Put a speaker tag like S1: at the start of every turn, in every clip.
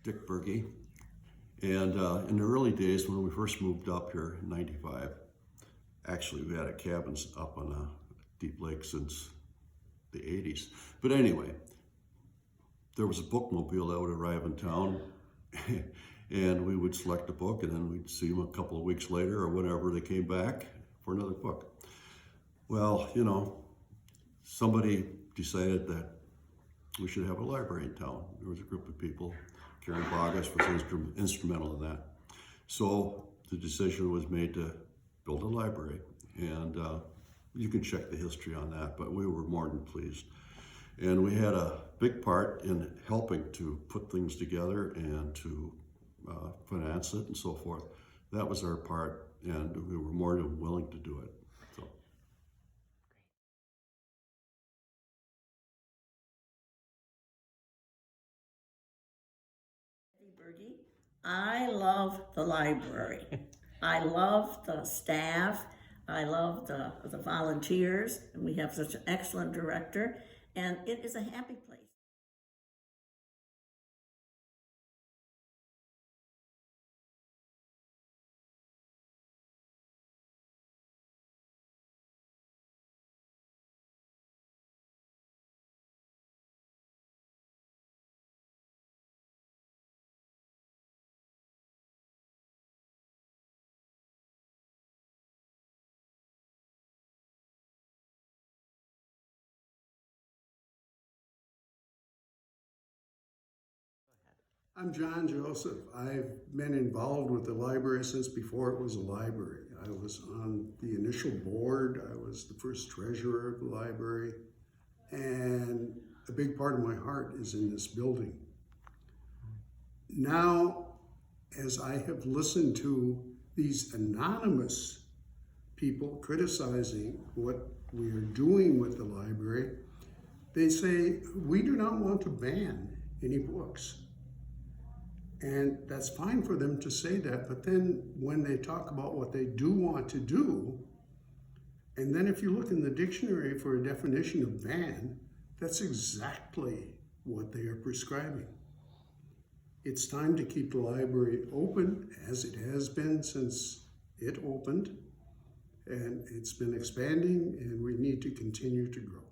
S1: Dick Berge. And in the early days when we first moved up here in '95, actually we had a cabin up on Deep Lake since the '80s. But anyway, there was a bookmobile that would arrive in town and we would select a book and then we'd see them a couple of weeks later or whenever they came back for another book. Well, you know, somebody decided that we should have a library in town. There was a group of people. Karen Bogus was instrumental in that. So the decision was made to build a library, and you can check the history on that, but we were more than pleased. And we had a big part in helping to put things together and to finance it and so forth. That was our part, and we were more than willing to do it. So.
S2: I love the library. I love the staff. I love the volunteers. And we have such an excellent director. And it is a happy place.
S3: I'm John Joseph. I've been involved with the library since before it was a library. I was on the initial board. I was the first treasurer of the library. And a big part of my heart is in this building. Now, as I have listened to these anonymous people criticizing what we are doing with the library, they say, we do not want to ban any books. And that's fine for them to say that, but then when they talk about what they do want to do, and then if you look in the dictionary for a definition of ban, that's exactly what they are prescribing. It's time to keep the library open as it has been since it opened, and it's been expanding, and we need to continue to grow.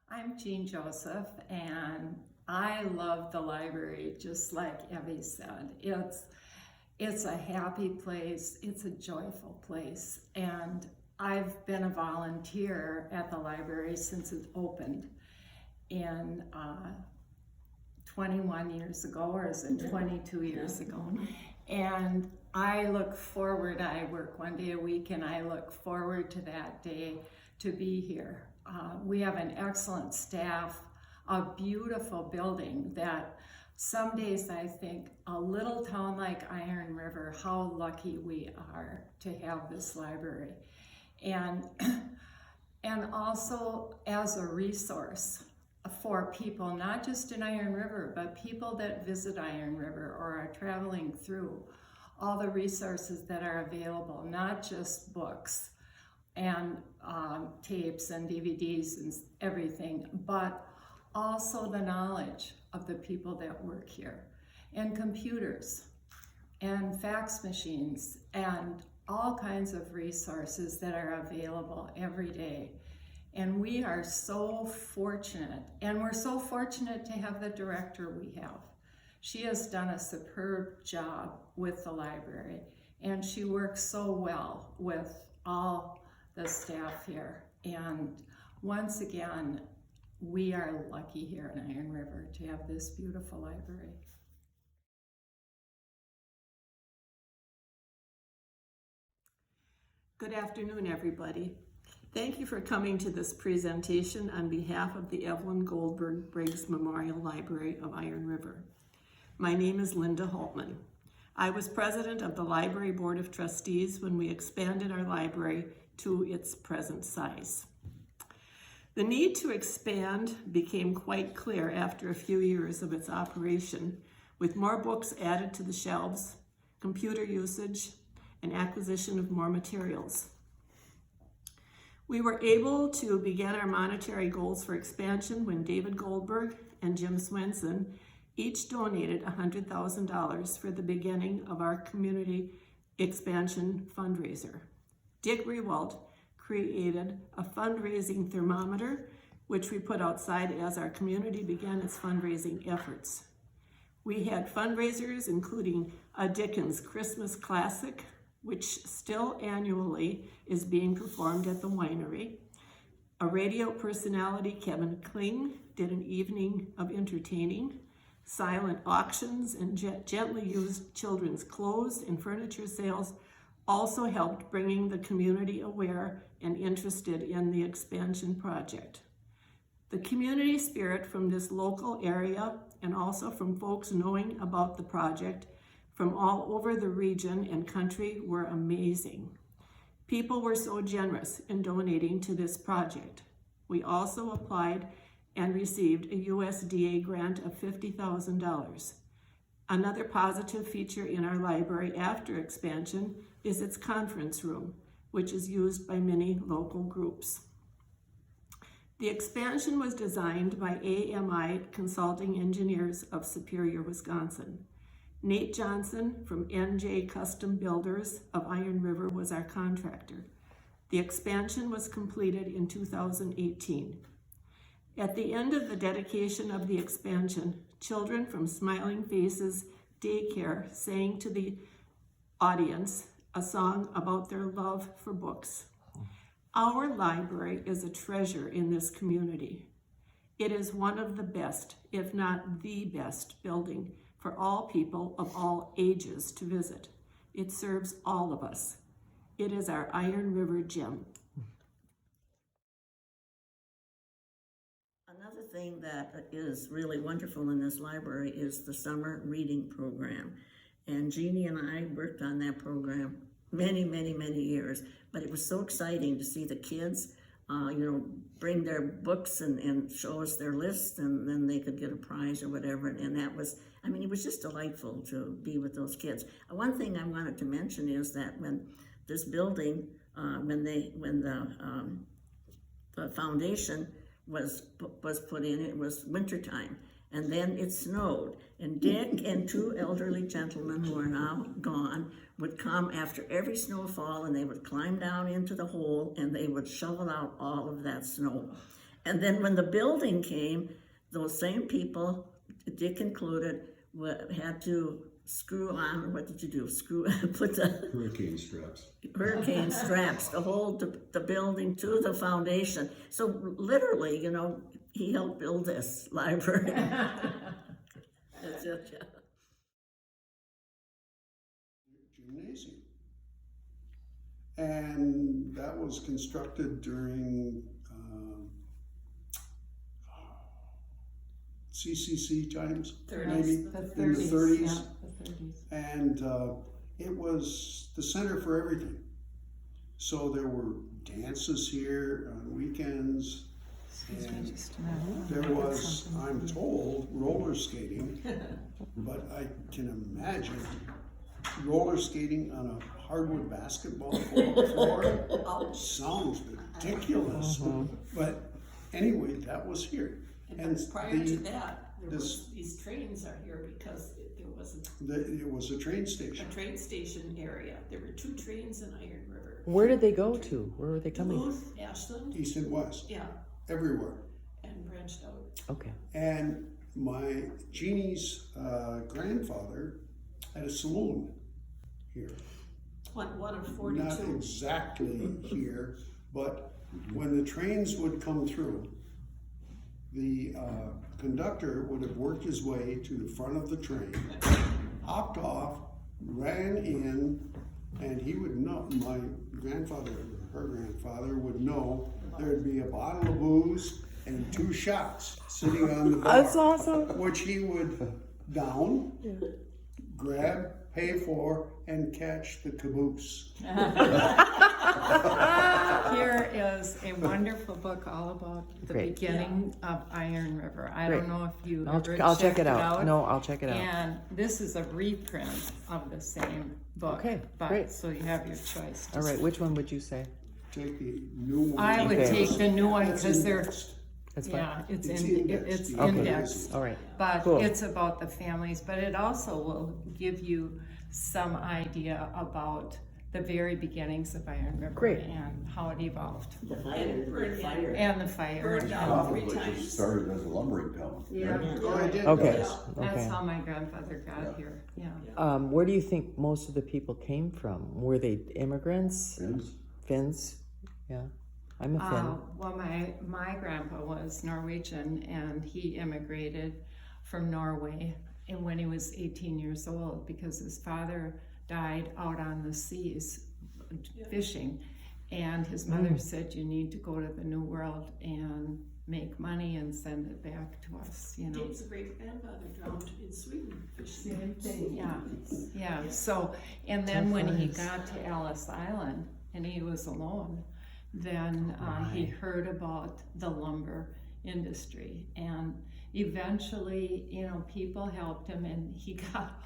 S4: I'm Jean Joseph, and I love the library, just like Evie said. It's a happy place, it's a joyful place, and I've been a volunteer at the library since it opened in 21 years ago, or is it 22 years ago? And I look forward, I work one day a week, and I look forward to that day to be here. We have an excellent staff, a beautiful building that some days I think a little town like Iron River, how lucky we are to have this library. And also as a resource for people, not just in Iron River, but people that visit Iron River or are traveling through, all the resources that are available, not just books and tapes and DVDs and everything, but also the knowledge of the people that work here, and computers and fax machines and all kinds of resources that are available every day. And we are so fortunate, and we're so fortunate to have the director we have. She has done a superb job with the library, and she works so well with all the staff here. And once again, we are lucky here in Iron River to have this beautiful library.
S5: Good afternoon, everybody. Thank you for coming to this presentation on behalf of the Evelyn Goldberg Briggs Memorial Library of Iron River. My name is Linda Holtman. I was president of the Library Board of Trustees when we expanded our library to its present size. The need to expand became quite clear after a few years of its operation, with more books added to the shelves, computer usage, and acquisition of more materials. We were able to begin our monetary goals for expansion when David Goldberg and Jim Swenson each donated $100,000 for the beginning of our community expansion fundraiser. Dick Rewald created a fundraising thermometer, which we put outside as our community began its fundraising efforts. We had fundraisers including a Dickens Christmas Classic, which still annually is being performed at the winery. A radio personality, Kevin Kling, did an evening of entertaining. Silent auctions and gently used children's clothes and furniture sales also helped bringing the community aware and interested in the expansion project. The community spirit from this local area and also from folks knowing about the project from all over the region and country were amazing. People were so generous in donating to this project. We also applied and received a USDA grant of $50,000. Another positive feature in our library after expansion is its conference room, which is used by many local groups. The expansion was designed by AMI Consulting Engineers of Superior, Wisconsin. Nate Johnson from NJ Custom Builders of Iron River was our contractor. The expansion was completed in 2018. At the end of the dedication of the expansion, children from Smiling Faces Daycare sang to the audience a song about their love for books. Our library is a treasure in this community. It is one of the best, if not the best, building for all people of all ages to visit. It serves all of us. It is our Iron River gem.
S2: Another thing that is really wonderful in this library is the summer reading program. And Jeannie and I worked on that program many years, but it was so exciting to see the kids, bring their books and show us their lists, and then they could get a prize or whatever. And that was, it was just delightful to be with those kids. One thing I wanted to mention is that when this building, when the foundation was put in, it was wintertime, and then it snowed, and Dick and two elderly gentlemen who are now gone would come after every snowfall, and they would climb down into the hole and they would shovel out all of that snow. And then when the building came, those same people, Dick included, had to screw on, what did you do? Put the hurricane straps to hold the building to the foundation. So literally, he helped build this library. That's it, yeah.
S3: Gymnasium. And that was constructed during CCC times, maybe in the 30s.
S4: Yeah, the 30s.
S3: And it was the center for everything. So there were dances here on weekends, and there was, I'm told, roller skating, but I can imagine roller skating on a hardwood basketball floor sounds ridiculous. But anyway, that was here.
S5: And prior to that, these trains are here because
S3: it was a train station.
S5: A train station area. There were 2 trains in Iron River.
S6: Where did they go to? Where were they coming?
S5: Duluth, Ashland.
S3: East and west.
S5: Yeah.
S3: Everywhere.
S5: And branched out.
S6: Okay.
S3: And my Jeannie's grandfather had a saloon here.
S5: One of 42.
S3: Not exactly here, but when the trains would come through, the conductor would have worked his way to the front of the train, hopped off, ran in, and he would know, my grandfather, her grandfather, would know there'd be a bottle of booze and 2 shots sitting on the bar.
S6: That's awesome.
S3: Which he would down, grab, pay for, and catch the caboose.
S4: Here is a wonderful book all about the
S6: Great.
S4: beginning of Iron River. I
S6: Great.
S4: don't know if you
S6: I'll
S4: ever
S6: check
S4: checked
S6: it out. No, I'll check it out.
S4: And this is a reprint of the same book.
S6: Okay,
S4: but,
S6: great.
S4: So you have your choice.
S6: All right, which one would you say?
S3: take the new one.
S4: I would
S6: Okay.
S4: take the new one
S3: That's
S4: because they're,
S3: indexed.
S6: That's fine.
S4: yeah, it's
S3: It's
S4: in,
S3: indexed.
S4: it's
S3: Okay.
S4: indexed.
S6: All right.
S4: But
S6: Cool.
S4: it's about the families, but it also will give you some idea about the very beginnings of Iron River
S6: Great.
S4: and how it evolved.
S2: The fire.
S4: And the fire.
S5: Burned down
S1: Probably
S5: 3
S1: just
S5: times.
S1: started as a lumbering town.
S4: Yeah.
S3: Oh, I did.
S6: Okay.
S3: yes.
S4: That's
S6: Okay.
S4: how my grandfather got here, yeah.
S6: Where do you think most of the people came from? Were they immigrants?
S1: Finns?
S6: Finns? Yeah. I'm a Finn.
S4: Well, my grandpa was Norwegian and he immigrated from Norway and when he was 18 years old because his father died out on the seas fishing. And his mother said, you need to go to the New World and make money and send it back to us, you know.
S5: Dave's great grandfather drowned in Sweden fishing.
S4: Same thing, yeah, yeah. So, and then when he got to Ellis Island and he was alone, then he heard about the lumber industry, and eventually, you know, people helped him, and he got.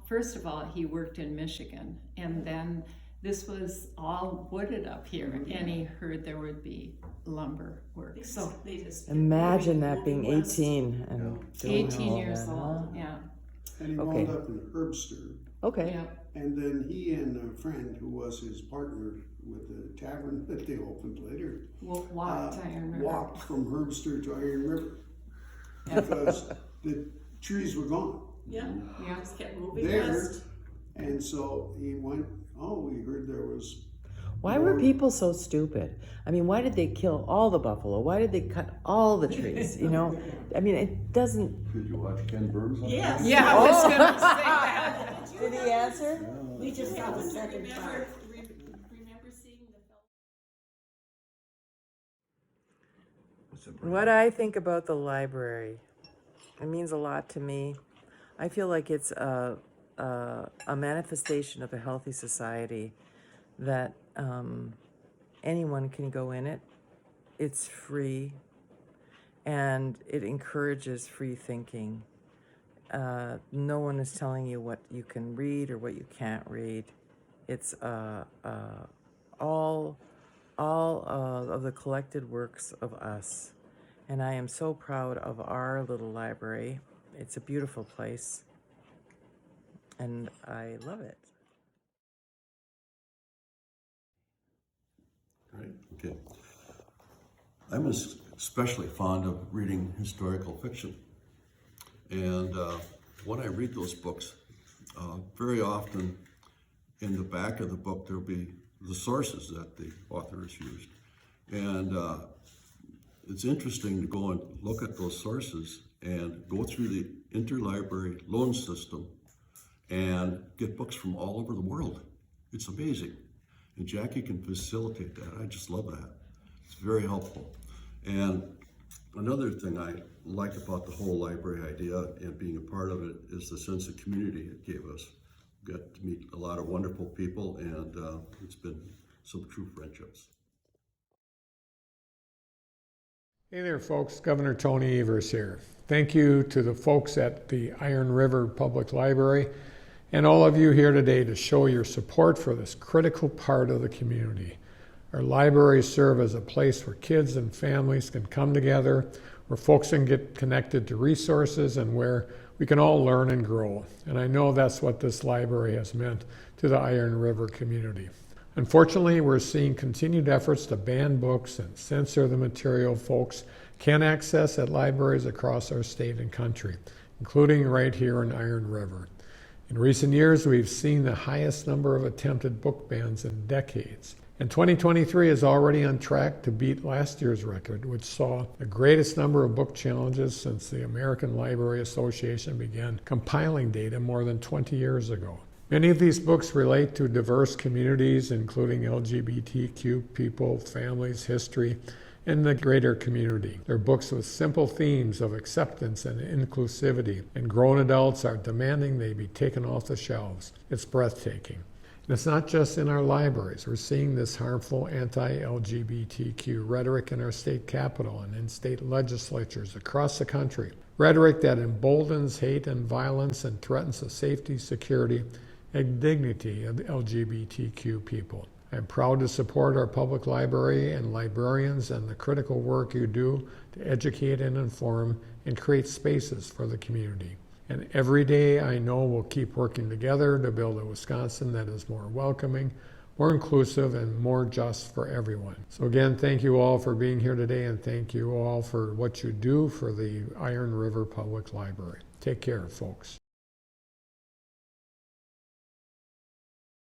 S4: First of all, he worked in Michigan, and then this was all wooded up here, and he heard there would be lumber work. So,
S5: They just
S6: Imagine that being
S5: moving west.
S6: 18 and doing
S4: 18
S6: all
S4: years
S6: that,
S4: old,
S6: huh?
S4: yeah,
S3: And he
S6: Okay.
S3: wound up in Herbster.
S6: Okay.
S4: yeah.
S3: And then he and a friend who was his partner with the tavern that they opened later
S4: Walked to Iron River.
S3: walked from Herbster to Iron River because the trees were gone
S5: Yeah,
S4: Yeah.
S5: just kept moving
S3: there.
S5: west.
S3: And so he went, we heard there was
S6: Why were people so stupid? I mean, why did they kill all the buffalo? Why did they cut all the trees? You know, I mean, it doesn't.
S1: Did you watch Ken Burns? on
S5: Yes.
S4: Yeah, I was gonna say that.
S6: Did he answer?
S2: We just saw the second part.
S5: Remember seeing the film?
S6: What I think about the library, it means a lot to me. I feel like it's a manifestation of a healthy society that anyone can go in it. It's free, and it encourages free thinking. No one is telling you what you can read or what you can't read. It's all of the collected works of us. And I am so proud of our little library. It's a beautiful place, and I love it.
S1: Right, okay. I'm especially fond of reading historical fiction. And when I read those books, very often in the back of the book there'll be the sources that the author has used. And it's interesting to go and look at those sources and go through the interlibrary loan system and get books from all over the world. It's amazing. And Jackie can facilitate that. I just love that. It's very helpful. And another thing I like about the whole library idea and being a part of it is the sense of community it gave us. We got to meet a lot of wonderful people, and it's been some true friendships.
S7: Hey there, folks. Governor Tony Evers here. Thank you to the folks at the Iron River Public Library and all of you here today to show your support for this critical part of the community. Our libraries serve as a place where kids and families can come together, where folks can get connected to resources, and where we can all learn and grow. And I know that's what this library has meant to the Iron River community. Unfortunately, we're seeing continued efforts to ban books and censor the material folks can access at libraries across our state and country, including right here in Iron River. In recent years, we've seen the highest number of attempted book bans in decades. And 2023 is already on track to beat last year's record, which saw the greatest number of book challenges since the American Library Association began compiling data more than 20 years ago. Many of these books relate to diverse communities, including LGBTQ people, families, history, and the greater community. They're books with simple themes of acceptance and inclusivity, and grown adults are demanding they be taken off the shelves. It's breathtaking. And it's not just in our libraries. We're seeing this harmful anti-LGBTQ rhetoric in our state capitol and in state legislatures across the country. Rhetoric that emboldens hate and violence and threatens the safety, security, and dignity of the LGBTQ people. I'm proud to support our public library and librarians and the critical work you do to educate and inform and create spaces for the community. And every day I know we'll keep working together to build a Wisconsin that is more welcoming, more inclusive, and more just for everyone. So again, thank you all for being here today, and thank you all for what you do for the Iron River Public Library. Take care, folks.